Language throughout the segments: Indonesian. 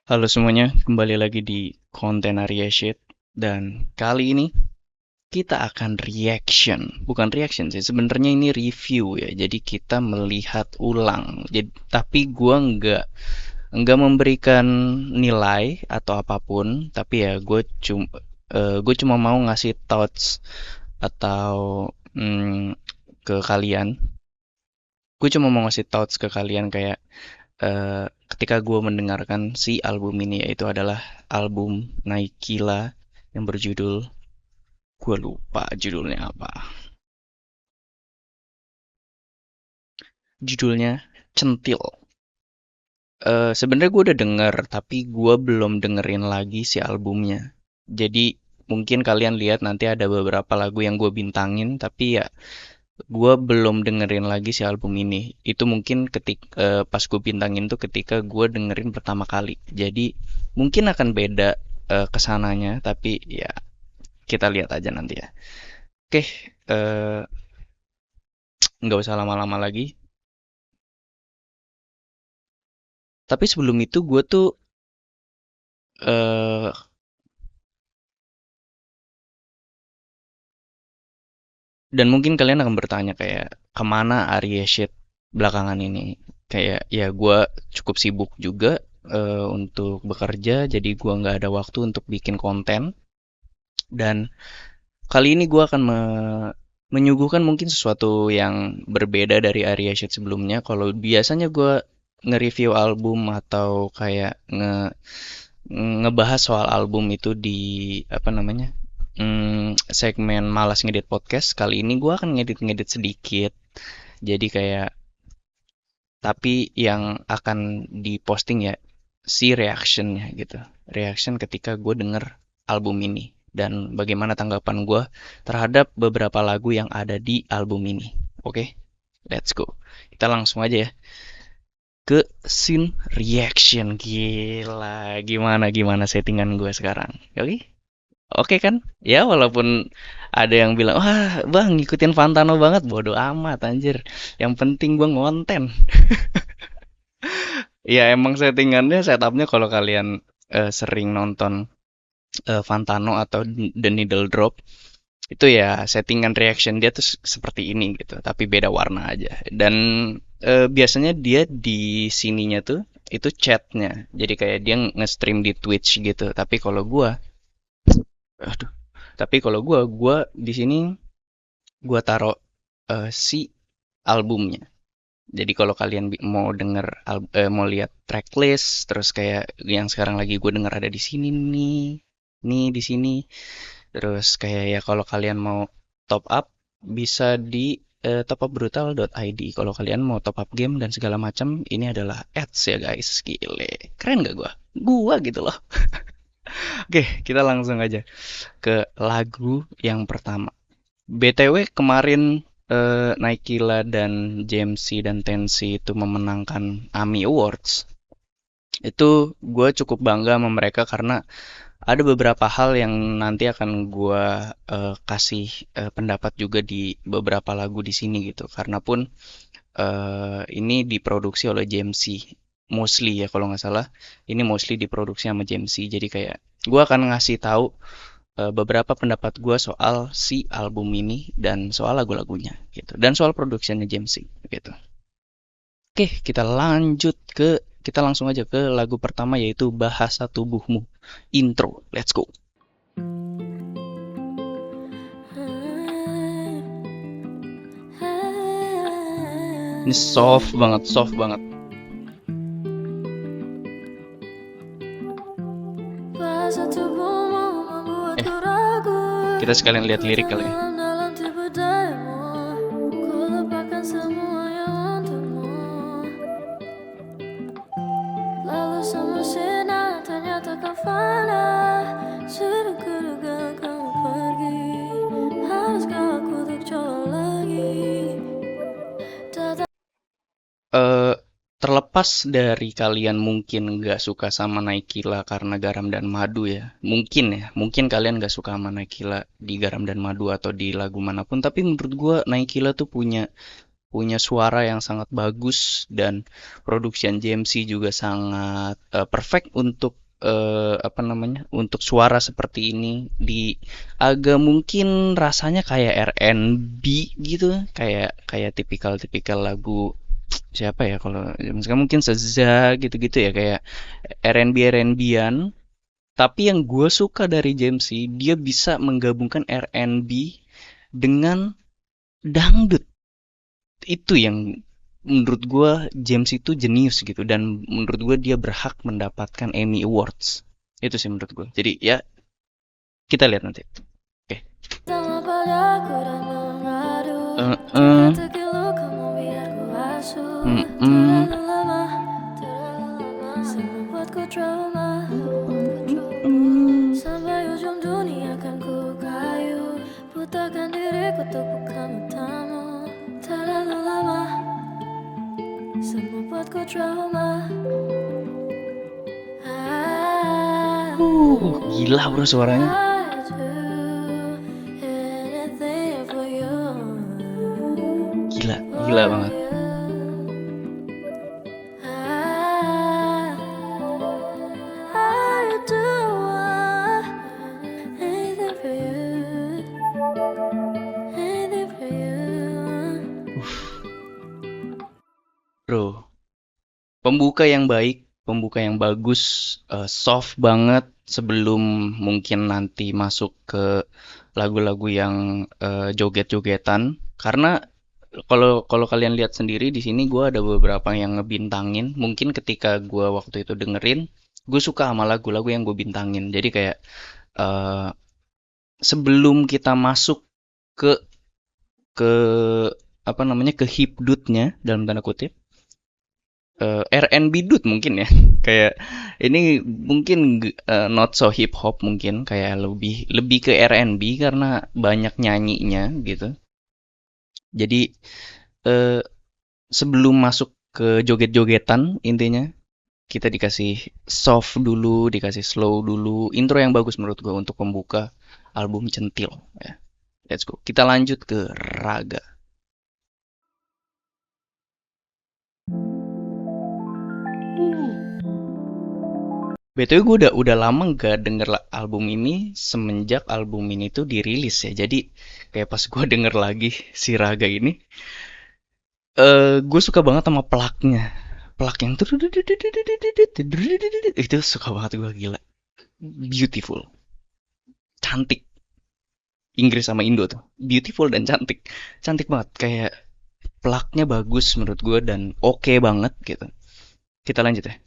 Halo semuanya, kembali lagi di konten Arya Shit. Dan kali ini kita akan reaction. Bukan reaction sih, sebenarnya ini review ya. Jadi kita melihat ulang. Tapi gua nggak memberikan nilai atau apapun. Tapi ya gue cuma mau ngasih thoughts atau ke kalian. Gue cuma mau ngasih thoughts ke kalian kayak ketika gue mendengarkan si album ini, yaitu adalah album Naikila yang berjudul, gue lupa judulnya apa. Judulnya Centil. Sebenarnya gue udah denger, tapi gue belum dengerin lagi si albumnya. Jadi mungkin kalian lihat nanti ada beberapa lagu yang gue bintangin, tapi ya gue belum dengerin lagi si album ini. Itu mungkin pas gue bintangin tuh ketika gue dengerin pertama kali. Jadi mungkin akan beda kesananya, tapi ya kita lihat aja nanti ya. Oke, eh, nggak usah lama-lama lagi. Tapi sebelum itu gue tuh eh dan mungkin kalian akan bertanya kayak kemana Arya Shit belakangan ini. Kayak ya gue cukup sibuk juga untuk bekerja, jadi gue nggak ada waktu untuk bikin konten. Dan kali ini gue akan menyuguhkan mungkin sesuatu yang berbeda dari Arya Shit sebelumnya. Kalau biasanya gue nge-review album atau kayak ngebahas soal album itu di apa namanya, segmen malas ngedit podcast. Kali ini gue akan ngedit-ngedit sedikit. Jadi kayak tapi yang akan diposting ya si reactionnya gitu. Reaction ketika gue denger album ini dan bagaimana tanggapan gue terhadap beberapa lagu yang ada di album ini. Oke, let's go. Kita langsung aja ya ke scene reaction. Gila, gimana gimana settingan gue sekarang. Oke? Oke kan? Ya walaupun ada yang bilang, wah bang ngikutin Fantano banget, bodo amat anjir. Yang penting gue ngonten. Ya emang settingannya, setupnya kalau kalian sering nonton Fantano atau The Needle Drop, itu ya settingan reaction dia tuh seperti ini gitu, tapi beda warna aja. Dan biasanya dia di sininya tuh itu chatnya, jadi kayak dia nge-stream di Twitch gitu. Aduh, tapi kalau gua di sini gua taruh si albumnya. Jadi kalau kalian mau denger mau lihat tracklist, terus kayak yang sekarang lagi gue denger ada di sini nih di sini. Terus kayak ya kalau kalian mau top up bisa di topupbrutal.id. Kalau kalian mau top up game dan segala macam, ini adalah ads ya guys. Gile, keren gak gua? Gua gitu loh. Oke, kita langsung aja ke lagu yang pertama. BTW kemarin Naikila dan JMC dan Tensi itu memenangkan AMI Awards. Itu gue cukup bangga sama mereka karena ada beberapa hal yang nanti akan gue kasih pendapat juga di beberapa lagu di sini gitu. Karena pun ini diproduksi oleh JMC mostly ya kalau nggak salah. Ini mostly diproduksi sama JMC. Jadi kayak gue akan ngasih tahu beberapa pendapat gue soal si album ini dan soal lagu-lagunya gitu dan soal produksinya James C gitu. Oke, kita langsung aja ke lagu pertama yaitu Bahasa Tubuhmu. Intro. Let's go. Ini soft banget, soft banget. Kita sekalian lihat lirik kali ya. eh Terlepas dari kalian mungkin nggak suka sama Naikila karena Garam dan Madu ya, mungkin kalian nggak suka sama Naikila di Garam dan Madu atau di lagu manapun, tapi menurut gua Naikila tuh punya punya suara yang sangat bagus, dan production JMC juga sangat perfect untuk apa namanya, untuk suara seperti ini di agak mungkin rasanya kayak R&B gitu, kayak kayak tipikal-tipikal lagu siapa ya kalau zaman sekarang, mungkin Seza gitu-gitu ya, kayak R&B-an. Tapi yang gue suka dari James C, dia bisa menggabungkan R&B dengan dangdut. Itu yang menurut gue James itu jenius gitu, dan menurut gue dia berhak mendapatkan Emmy Awards. Itu sih menurut gue. Jadi ya kita lihat nanti. Oke. Uh-uh. Mm-mm. Sampai ujung dunia kan ku kayu, butakkan diriku untuk bukan utama. Terlalu lama, semua buatku trauma. Gila bro suaranya. Gila, gila banget. Bro, pembuka yang baik, pembuka yang bagus, soft banget sebelum mungkin nanti masuk ke lagu-lagu yang joget-jogetan. Karena kalau kalau kalian lihat sendiri di sini gue ada beberapa yang ngebintangin. Mungkin ketika gue waktu itu dengerin, gue suka sama lagu-lagu yang gue bintangin. Jadi kayak eh, sebelum kita masuk ke ke apa namanya, ke hipdutnya dalam tanda kutip, R&B dude mungkin ya. Kayak ini mungkin not so hip hop, mungkin kayak lebih lebih ke R&B karena banyak nyanyinya gitu. Jadi eh, sebelum masuk ke joget-jogetan, intinya kita dikasih soft dulu, dikasih slow dulu, intro yang bagus menurut gue untuk pembuka album Centil ya. Let's go. Kita lanjut ke Raga. BTW gue udah lama gak denger album ini semenjak album ini tuh dirilis ya. Jadi kayak pas gue denger lagi si Raga ini, gue suka banget sama plaknya. Plak yang itu suka banget gue, gila. Beautiful. Cantik. Inggris sama Indo tuh. Beautiful dan cantik. Cantik banget. Kayak plaknya bagus menurut gue dan oke banget gitu. Kita lanjut ya.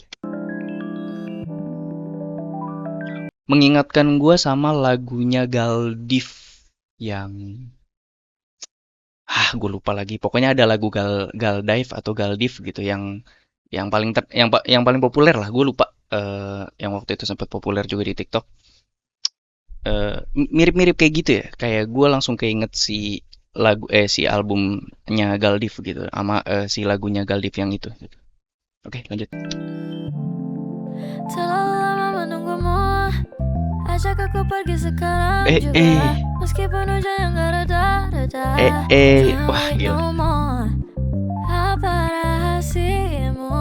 Mengingatkan gue sama lagunya Galdiv yang gue lupa lagi. Pokoknya ada lagu Galdive atau Galdiv gitu yang paling yang paling populer lah. Gue lupa yang waktu itu sempat populer juga di TikTok. Mirip-mirip kayak gitu ya. Kayak gue langsung keinget si si albumnya Galdiv gitu sama si lagunya Galdiv yang itu gitu. Oke, lanjut. Terlalu lama menunggumu, ajak aku pergi sekarang juga. Meskipun hujan yang gak reda-reda, Wah gila. Apa rahasiamu?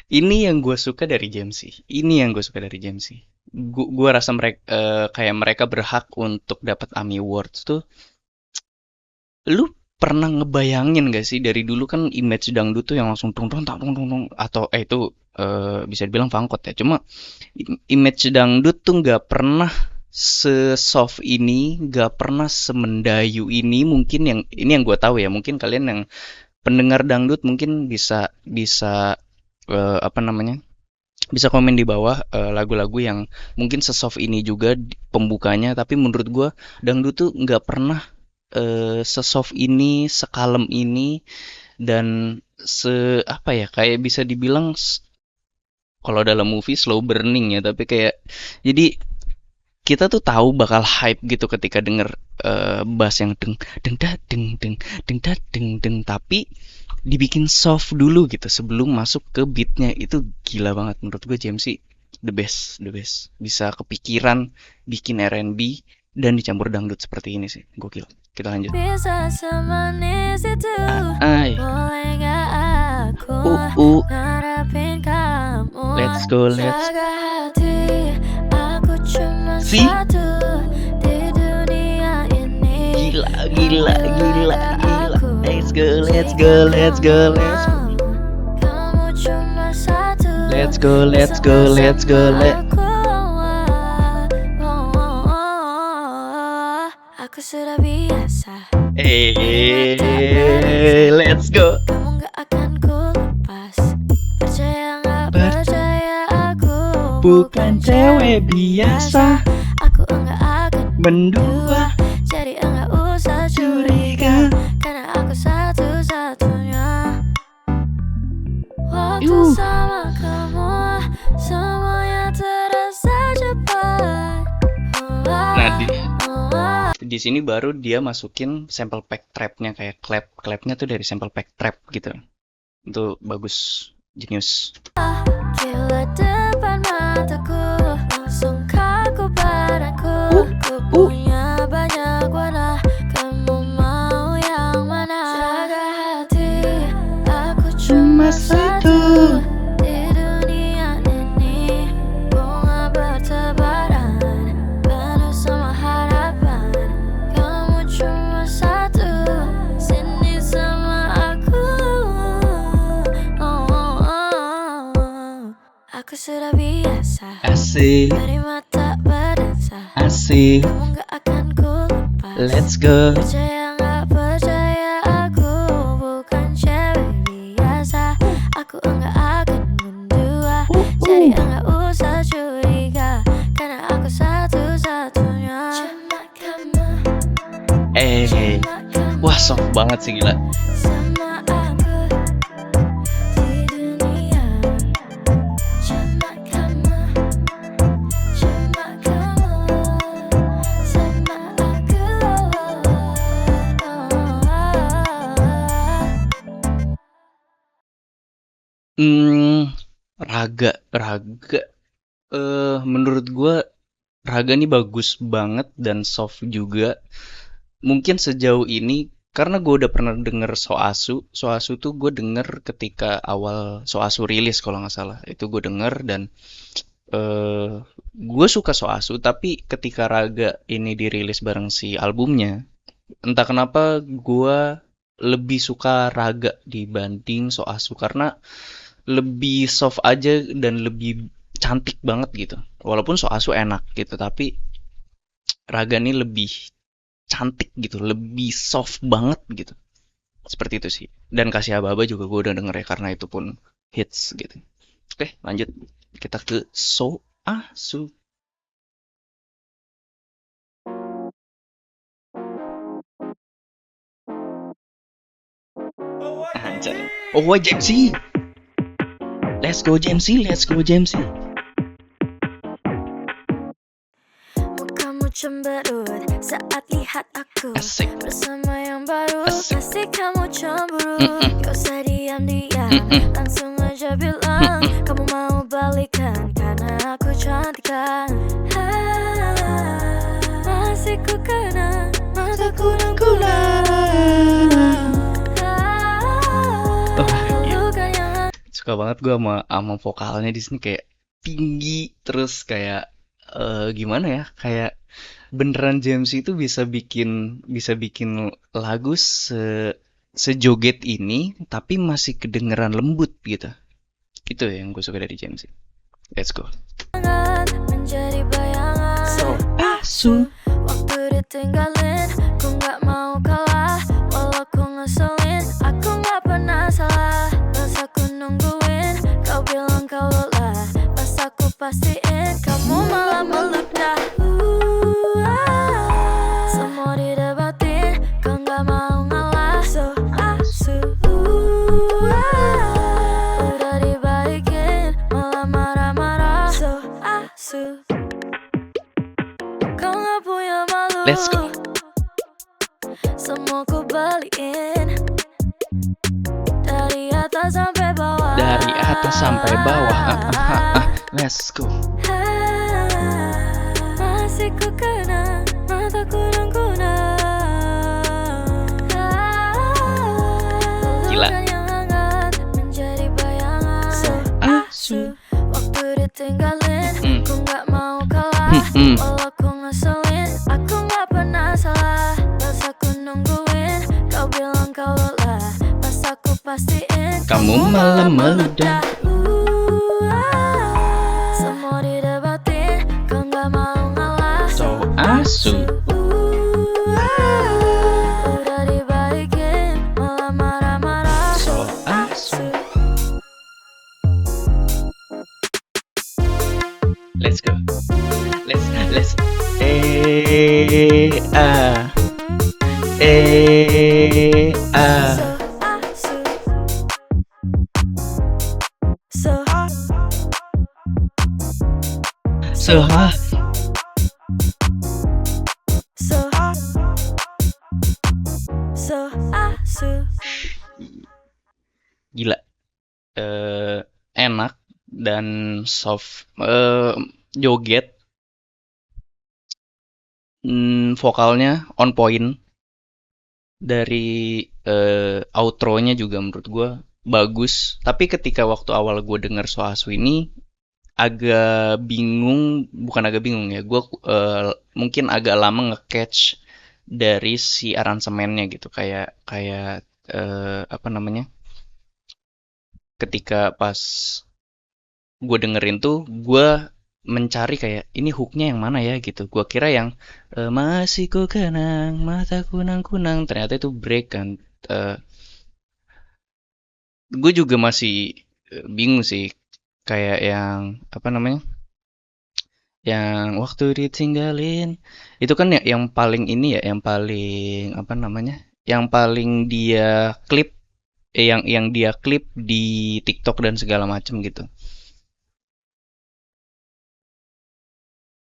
Ini yang gue suka dari James C. Ini yang gue suka dari James C. Gue rasa mereka kayak mereka berhak untuk dapat Emmy Awards tuh. Lu pernah ngebayangin gak sih dari dulu kan image dangdut tuh yang langsung tung tung tung tung tung, atau itu bisa dibilang fangkot ya. Cuma image dangdut tuh nggak pernah se-soft ini, nggak pernah semendayu ini. Mungkin yang ini yang gue tahu ya. Mungkin kalian yang pendengar dangdut mungkin bisa bisa apa namanya, bisa komen di bawah lagu-lagu yang mungkin se-soft ini juga pembukanya. Tapi menurut gue dangdut tuh nggak pernah se-soft ini, sekalem ini, dan apa ya, kayak bisa dibilang kalau dalam movie slow burning ya, tapi kayak jadi kita tuh tahu bakal hype gitu ketika denger bass yang deng deng da deng deng deng da deng deng, tapi dibikin soft dulu gitu sebelum masuk ke beatnya. Itu gila banget menurut gue. James C the best, the best, bisa kepikiran bikin R&B dan dicampur dangdut seperti ini sih, gokil. Kita lanjut. Bisa semanis itu, Ay, boleh gak aku ngarepin kamu? let's go, Jaga hati, aku cuma See? satu di dunia ini. Gila. Let's go. Kamu cuma satu. Let's go. Aku sudah biasa. Let's go. Kamu gak akan ku lepas. Percaya gak percaya aku Bukan cewek biasa, Aku enggak akan mendua, jadi enggak usah curiga, karena aku satu-satunya. Waktu sama kamu semuanya terasa cepat. Nah, di sini baru dia masukin sample pack trapnya, kayak clapnya tuh dari sample pack trap gitu. Itu bagus, jenius. Gila depan mataku, langsung kaku badanku. Ku punya banyak warna, kamu mau yang mana? Jaga hati, aku cuma satu di dunia ini. Bunga bertebaran, penuh sama harapan. Kamu cuma satu, sini sama aku. Aku sudah biasa, Asik, dari mata berdansa. asik. Kamu gak akan ku lepas. Let's go. Percaya gak percaya, aku bukan cewek biasa. Aku enggak akan mendua, jadi enggak usah curiga, karena aku satu-satunya. Cuma kamu, Wah, soft banget sih, gila. sama aku di dunia. Cuma kamu, sama aku. Raga. Menurut gua Raga nih bagus banget dan soft juga. Mungkin sejauh ini karena gue udah pernah denger Soasu tuh gue denger ketika awal Soasu rilis kalau nggak salah. Itu gue denger dan gue suka Soasu, tapi ketika Raga ini dirilis bareng si albumnya, entah kenapa gue lebih suka Raga dibanding Soasu karena lebih soft aja dan lebih cantik banget gitu. Walaupun Soasu enak gitu, tapi Raga nih lebih cantik gitu, lebih soft banget gitu. Seperti itu sih. Dan Kasih Aba-Aba juga gue udah denger ya, karena itu pun hits gitu. Oke, lanjut. Kita ke Soasu. Anjay. Oh, wah, Jamesy. Let's go Jamesy. Mukamu cemberut saat lihat aku Asik. bersama yang baru. Asik. Pasti kamu cemburu. Gak usah diam-diam, langsung aja bilang kamu mau balikan karena aku cantik kan. Masih ku kenang mataku dan Suka banget gue sama vokalnya di sini, kayak tinggi terus kayak gimana ya, kayak beneran James itu bisa bikin lagu sejoget ini tapi masih kedengeran lembut gitu. Itu yang gue suka dari James. Let's go. menjadi bayangan. Soasu. Waktu ditinggalin, ku gak mau kalah. Walau ku ngeselin, aku gak pernah salah. Pas aku nungguin, kau bilang kau lelah. Pas aku pastiin, kamu malah meledak. Semua didebatin, kau gak mau ngalah. Soasu. Udah dibalikin, malah marah-marah. Soasu. Kau gak punya malu. Let's go. Semua ku balikin, dari atas sampai bawah. Dari atas sampai bawah. Ah, Let's go. Masih ku kenang masa kunang-kunang. Gila. Pelukan yang hangat menjadi bayangan. So asu, waktu ditinggalin, ku gak mau kalah. Walau ku ngeselin, aku gak pernah salah. Pas aku nungguin, kau bilang kau lelah. Pas aku pastiin, Kamu malah meludah. Semua didebatin, kau gak mau ngalah. So asu. Udah dibalikin, malah marah-marah. So asu. Let's go. Let's ah. Ah. So ah. Gila. Enak dan soft. Joget. Vokalnya on point. Dari outro-nya juga menurut gue bagus. Tapi ketika waktu awal gue denger So Asu ini agak bingung, bukan agak bingung ya. Gue mungkin agak lama nge-catch dari si aransemennya gitu. Kayak apa namanya? Ketika pas gue dengerin tuh, gue mencari kayak ini hooknya yang mana ya gitu. Gua kira yang masih ku kenang mata kunang-kunang, ternyata itu break kan. Gue juga masih bingung sih, kayak yang apa namanya, yang waktu ditinggalin itu kan ya, yang paling ini ya, yang paling apa namanya, yang paling dia klip, yang dia klip di TikTok dan segala macam gitu.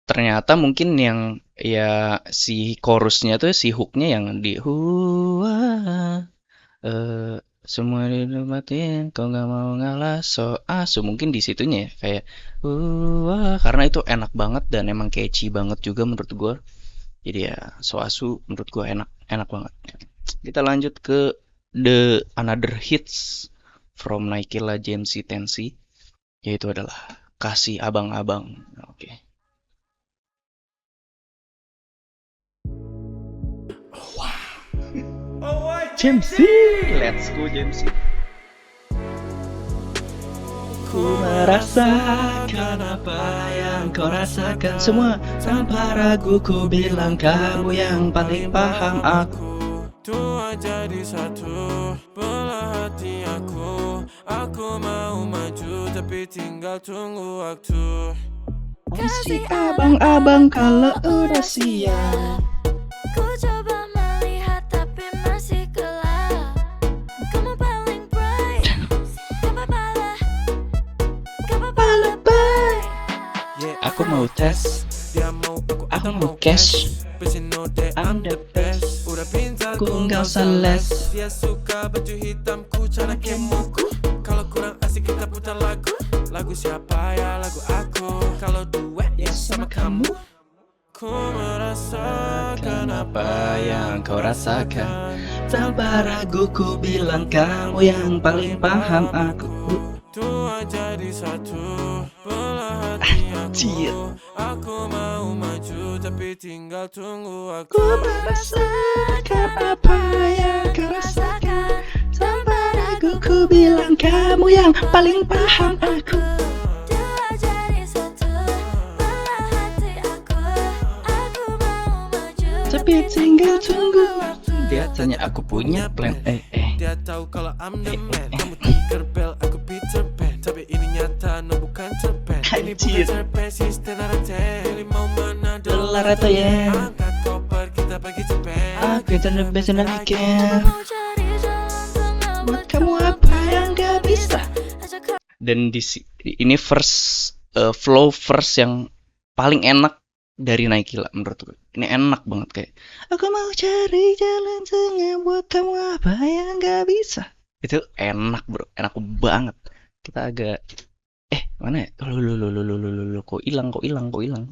Ternyata mungkin yang ya si chorusnya tuh, si hooknya yang di huwa, semua dinikmatin, kau nggak mau ngalah, so asu, mungkin di situnya ya, kayak huwa, karena itu enak banget dan emang catchy banget juga menurut gue. Jadi ya so asu menurut gue enak banget. Kita lanjut ke the another hits from Naikila JMC Tensi, yaitu adalah Kasih Abang-Abang. Oke. JMC, let's go JMC. Ku merasakan apa yang kau rasakan semua, tanpa ragu ku bilang kamu yang paling paham aku. Tua jadi satu, belah hati aku. Aku mau maju tapi tinggal tunggu waktu. Kasih abang-abang kalau udah siap. Ku coba melihat tapi masih gelap. Kamu paling bright. Gak apa-apa lebay. Aku mau tes, Dia mau aku mau cash, but you know that I'm the best. Udah pintar Ku nggak usah les. Dia suka baju hitamku, cara kemoku. Kalau kurang asik kita putar lagu. Lagu siapa ya? Lagu aku. Kalau duet ya sama kamu. Ku merasakan Apa yang kau rasakan, tanpa ragu ku bilang kamu yang paling paham aku. Tua jadi satu, belah hati Anjir. aku. Aku mau maju tapi tinggal tunggu Ku aku. merasakan apa yang kau rasakan, tanpa ragu ku bilang kamu yang paling paham aku. Dua jadi satu, belah hati aku. Aku mau maju Tapi tinggal tunggu. Dia tanya aku punya plan. Dia tahu kalau I'm the man. Kamu Tinker Bell, aku Peter Pan. Tapi ini nyata, no bukan cerpen. Ini bukan Anjir. cerpen, sistem narate. Pilih mau mana, Dolar atau yen? Angkat koper, kita pergi Japan. Aku terbebas dan weekend. mau cari jalan tengah Buat kamu apa yang gak bisa. Ajak Dan ini flow verse yang paling enak dari Naikila menurut gue. Ini enak banget, kayak aku mau cari jalan tengah buat kamu apa yang gak bisa. Itu enak bro, enak banget. Kita agak mana ya? Kok hilang.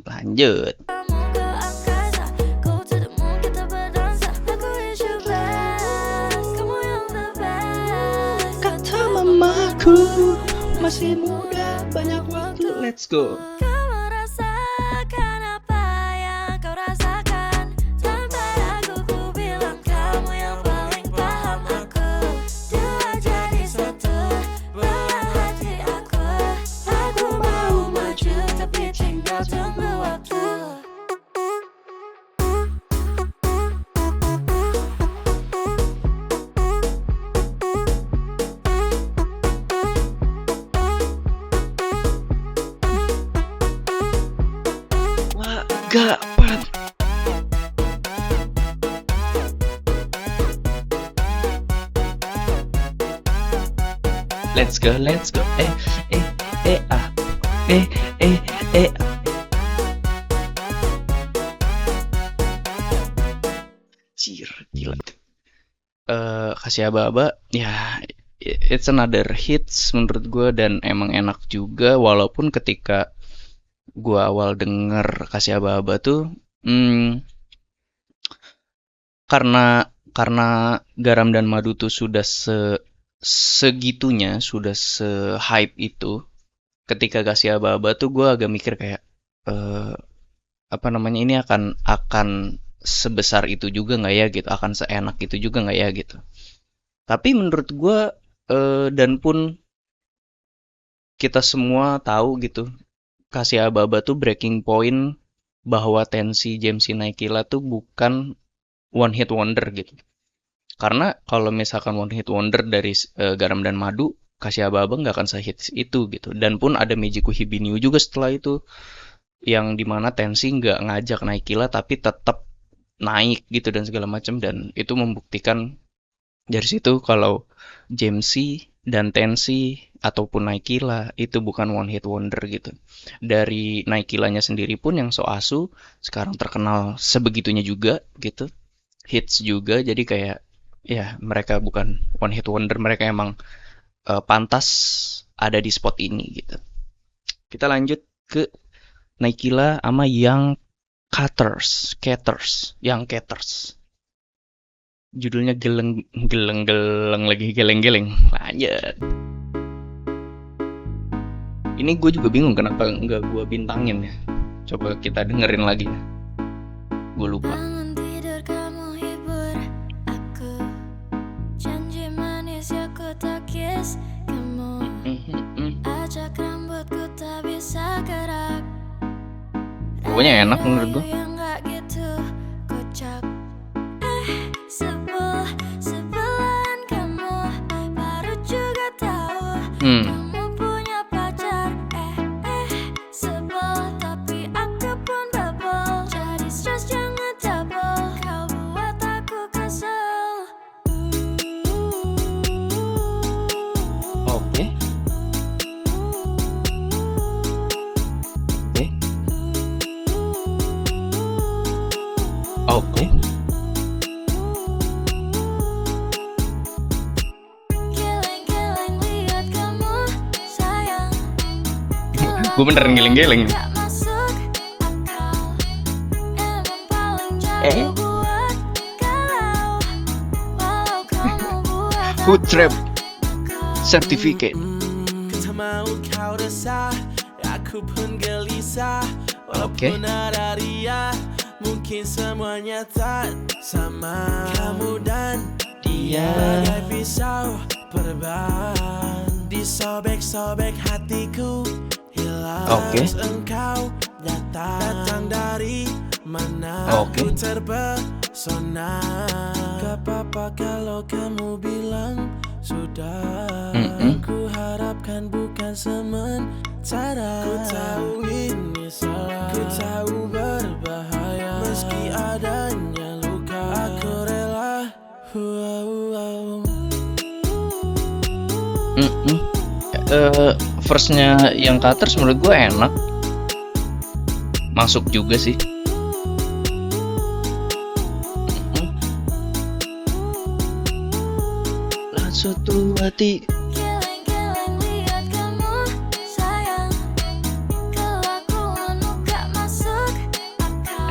Lanjut. kamu ke angkasa. Go to the masih muda, banyak waktu. Let's go. Kau merasakan apa yang kau rasakan. Tanpa ragu ku bilang kamu yang paling paham aku. Dua jadi satu, belah hati aku. Aku mau maju tapi tinggal tunggu waktu. Wah, gak pat. Let's go, let's go. Ah. Ah. Cir, gila. Kasih aba-aba, ya it's another hits menurut gue dan emang enak juga walaupun ketika gue awal denger Kasih Aba-aba tuh karena Garam dan Madu tuh sudah segitunya, sudah se-hype itu. Ketika Kasih Aba-aba tuh gue agak mikir kayak apa namanya, ini akan sebesar itu juga nggak ya gitu, akan seenak itu juga nggak ya gitu. Tapi menurut gue dan pun kita semua tahu gitu, Kasih Aba-aba tuh breaking point bahwa Tensi Jamsi Naikila tuh bukan one hit wonder gitu. Karena kalau misalkan one hit wonder dari Garam dan Madu, Kasih Aba-aba nggak akan sehits itu gitu. Dan pun ada Mejiku Hibiniu juga setelah itu, yang dimana Tensi nggak ngajak Naikila tapi tetap naik gitu dan segala macam, dan itu membuktikan dari situ kalau Jamsi dan Tensi ataupun Naikila itu bukan one hit wonder gitu. Dari Naikilanya sendiri pun yang So Asu sekarang terkenal sebegitunya juga gitu, hits juga, jadi kayak ya mereka bukan one hit wonder, mereka emang pantas ada di spot ini gitu. Kita lanjut ke Naikila sama Young Caters. Judulnya geleng lagi, geleng. Lanjut. Ini gue juga bingung kenapa nggak gue bintangin ya. Coba kita dengerin lagi ya. Gue lupa. Bangun tidur kamu hibur aku. Janji manis ya ku takis kamu. Ajak rambutku tak bisa gerak. Pokoknya enak menurut gue. Yang gak gitu kocak. Sebulan kamu baru juga tahu kamu punya pacar. Sebel tapi aku pun bubble. Jadi stress jangan double. Kau buat aku kesel. Oke. Geleng-geleng lihat kamu sayang. Gue beneran geleng-geleng. Gak masuk akal. Emang paling jago buat galau. Walau kamu buat Food trap aku certificate. Ku tak mau kau resah, aku pun gelisah. Walaupun ada dia, mungkin semuanya tak sama. Kamu dan dia bagai pisau perban, disobek-sobek hatiku hilang. Terus engkau datang dari mana? Ku terpesona. Gak apa-apa kalau kamu bilang sudah. Ku harapkan bukan sementara. Ku tahu ini salah, ku tahu berbahaya. Meski adanya luka, aku rela. Verse-nya yang Cutters menurut gue enak, masuk juga sih. Satu hati. Geleng-geleng lihat kamu sayang. Kelakuanmu gak masuk akal.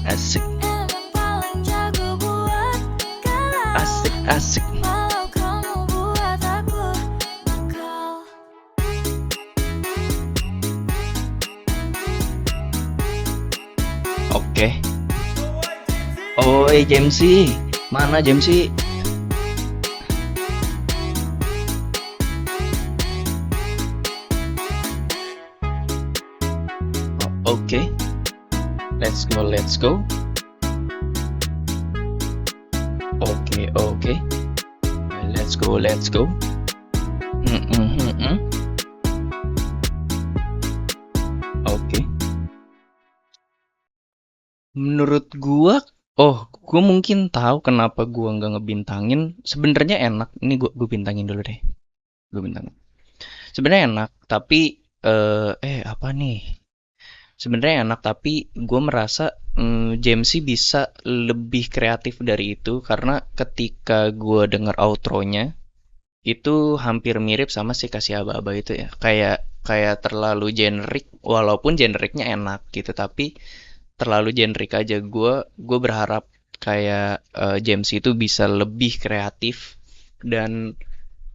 Asik. Emang paling jago buat galau. Asik. Walau kamu buat aku nakal. Oke. Oi, Jamesy. Mana Jamesy? Oke. Let's go, let's go. Oke, oke. Let's go, let's go. Oke. Menurut gua, gua mungkin tahu kenapa gua nggak ngebintangin. Sebenarnya enak. Ini gua bintangin dulu deh. Gua bintangin. Sebenarnya enak, tapi apa nih? Sebenarnya enak, tapi gue merasa Jamesy bisa lebih kreatif dari itu karena ketika gue denger outro-nya itu hampir mirip sama si Kasih Aba-Aba itu ya. Kayak terlalu generik, walaupun generiknya enak gitu, tapi terlalu generik aja. Gue berharap kayak Jamesy itu bisa lebih kreatif, dan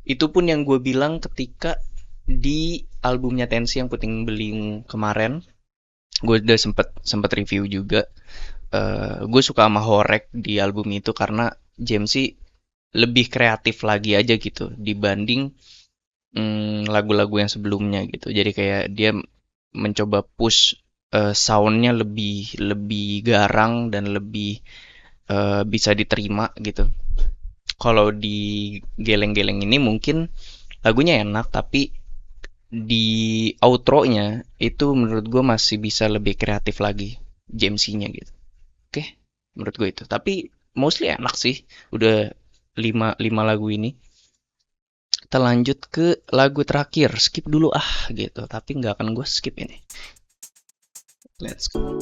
itu pun yang gue bilang ketika di albumnya Tensi yang Puting Beliung kemarin. Gue udah sempet review juga. Gue suka sama Horek di album itu karena Jamesy lebih kreatif lagi aja gitu dibanding lagu-lagu yang sebelumnya gitu. Jadi kayak dia mencoba push soundnya lebih garang dan lebih bisa diterima gitu. Kalau di Geleng-Geleng ini mungkin lagunya enak, tapi di outro-nya itu menurut gue masih bisa lebih kreatif lagi Jamesy-nya gitu. Oke, menurut gue itu. Tapi mostly enak sih. Udah 5 lagu ini. Kita lanjut ke lagu terakhir. Skip dulu gitu. Tapi nggak akan gue skip ini. Let's go.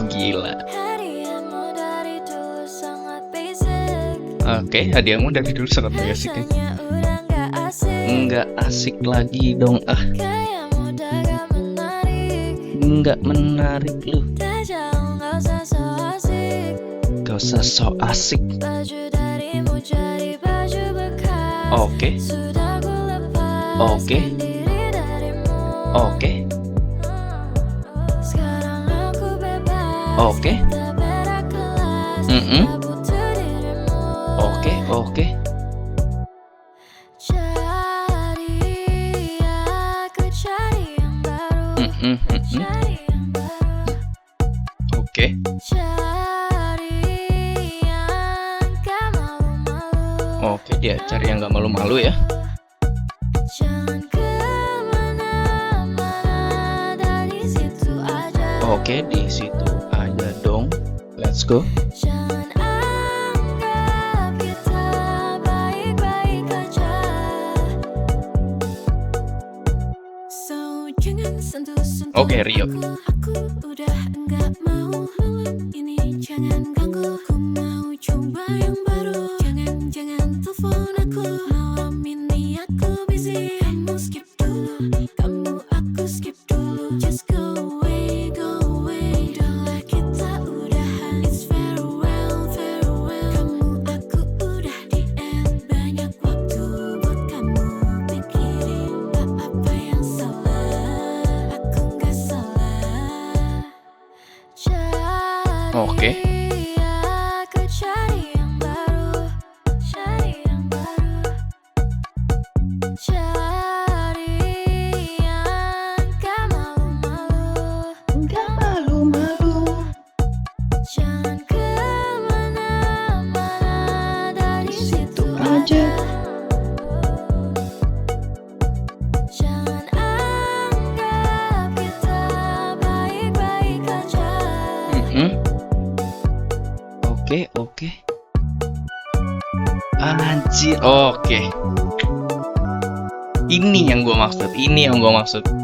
Gila. Hadiahmu dari dulu sangat basic. Oke, hadiahmu dari dulu sangat basic ya. Biasanya udah nggak asik. Nggak asik lagi dong. Kayakmu udah gak menarik. Nggak menarik lu. Udah jauh gak usah so asik. Gak usah so asik. Baju darimu jadi baju bekas. Oke. Sudah ku lepas. Oke. Diri darimu. Oke. Sekarang aku bebas. Oke. Kita beda kelas. Tak butuh dirimu. Oke. Cari aku cari yang baru. Cari yang baru. Oke. Cari yang gak malu-malu. Oke, dia cari yang gak malu-malu ya. Jangan kemana-mana, dari situ aja. Oke, di situ aja dong. Let's go. Jangan anggap kita baik-baik aja. So jangan sentuh-sentuh Oke, Rio. aku udah enggak mau malam ini. Jangan ganggu, aku mau coba yang baru. Jangan telepon aku, malam ini aku busy. Kamu skip dulu, aku skip dulu. Just go away, udahlah kita udahan. It's farewell. Kamu aku udah di end. Banyak waktu buat kamu pikirin apa yang salah. Aku gak salah. Cari Oke. aku cari yang baru. Cari yang baru. Cari yang gak malu-malu. Gak malu-malu. Jangan kemana-mana, dari situ aja. Jangan anggap kita baik-baik aja. Oke. Anjir, oke. Ini yang gue maksud.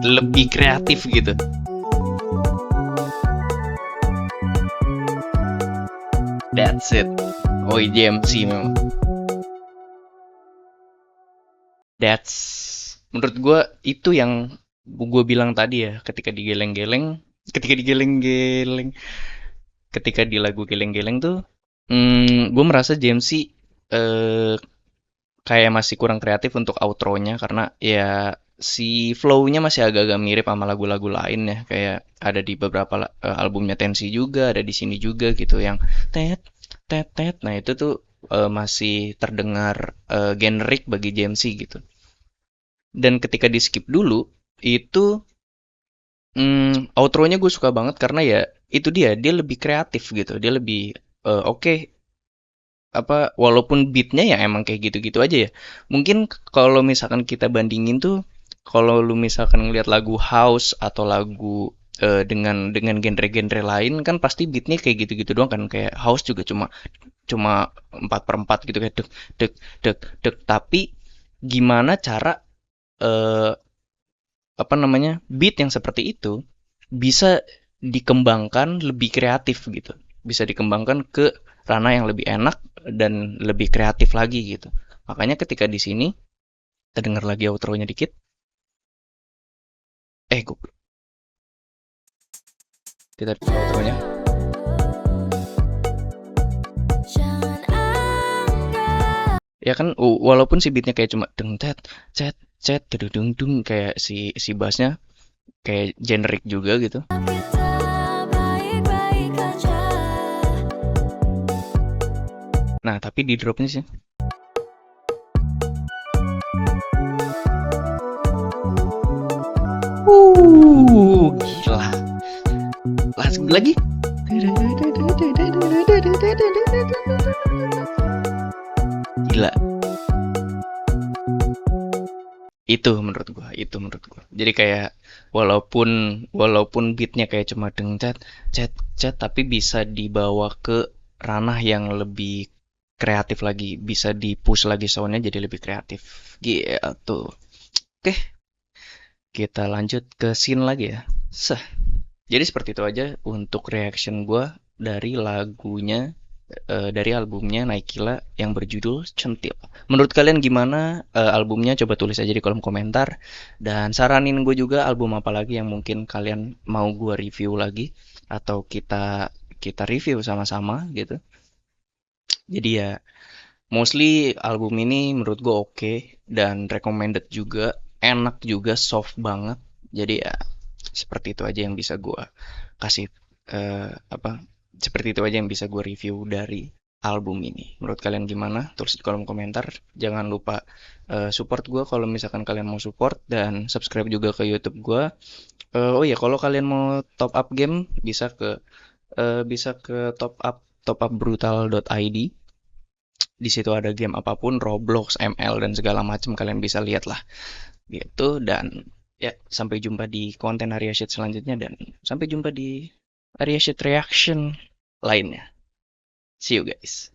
Lebih kreatif gitu. That's it. Jamesy memang. Menurut gue itu yang gue bilang tadi ya, ketika di lagu Geleng-Geleng tuh Gue merasa JMC eh, kayak masih kurang kreatif untuk outro-nya karena ya si flow-nya masih agak-agak mirip sama lagu-lagu lain ya, kayak ada di beberapa albumnya Tensi juga, ada di sini juga gitu yang tet tet tet. Nah, itu tuh masih terdengar generik bagi JMC gitu. Dan ketika di skip dulu itu outro-nya gue suka banget karena ya itu dia lebih kreatif gitu. Dia lebih oke, apa, walaupun beatnya ya emang kayak gitu-gitu aja ya. Mungkin kalau misalkan kita bandingin tuh, kalau lu misalkan ngeliat lagu house atau lagu dengan genre-genre lain kan pasti beatnya kayak gitu-gitu doang kan, kayak house juga cuma cuma 4/4 gitu, kayak dek dek dek dek. Tapi gimana cara eh, apa namanya, beat yang seperti itu bisa dikembangkan lebih kreatif gitu, bisa dikembangkan ke ranah yang lebih enak dan lebih kreatif lagi gitu. Makanya ketika di sini kita dengar lagi outro-nya dikit. Gue kita dengar outro-nya. Jangan anggap Ya kan, walaupun si beatnya kayak cuma deng tet cet cet dung dung, kayak si bassnya kayak generic juga gitu. kita baik-baik aja. Nah, tapi di dropnya sih gila. Langsung lagi. Gila. Itu menurut gua. Jadi kayak walaupun walaupun beatnya kayak cuma deng cet cet cet, tapi bisa dibawa ke ranah yang lebih kreatif lagi, bisa di-push lagi soundnya jadi lebih kreatif. Gitu. Oke, kita lanjut ke scene lagi ya. Jadi seperti itu aja untuk reaction gua dari lagunya, dari albumnya Naikila yang berjudul Centil. Menurut kalian gimana albumnya? Coba tulis aja di kolom komentar. Dan saranin gue juga album apa lagi yang mungkin kalian mau gue review lagi, atau kita kita review sama-sama gitu. Jadi ya mostly album ini menurut gue oke dan recommended juga, enak juga, soft banget. Jadi ya seperti itu aja yang bisa gue kasih, apa, seperti itu aja yang bisa gue review dari album ini. Menurut kalian gimana? Tulis di kolom komentar. Jangan lupa support gue kalau misalkan kalian mau support, dan subscribe juga ke YouTube gue. Oh iya, kalau kalian mau top up game bisa ke topupbrutal.id. Di situ ada game apapun, Roblox, ML dan segala macam, kalian bisa lihat lah gitu. Dan ya, sampai jumpa di konten Arya Shit selanjutnya, dan sampai jumpa di Arya Shit reaction lainnya. See you guys.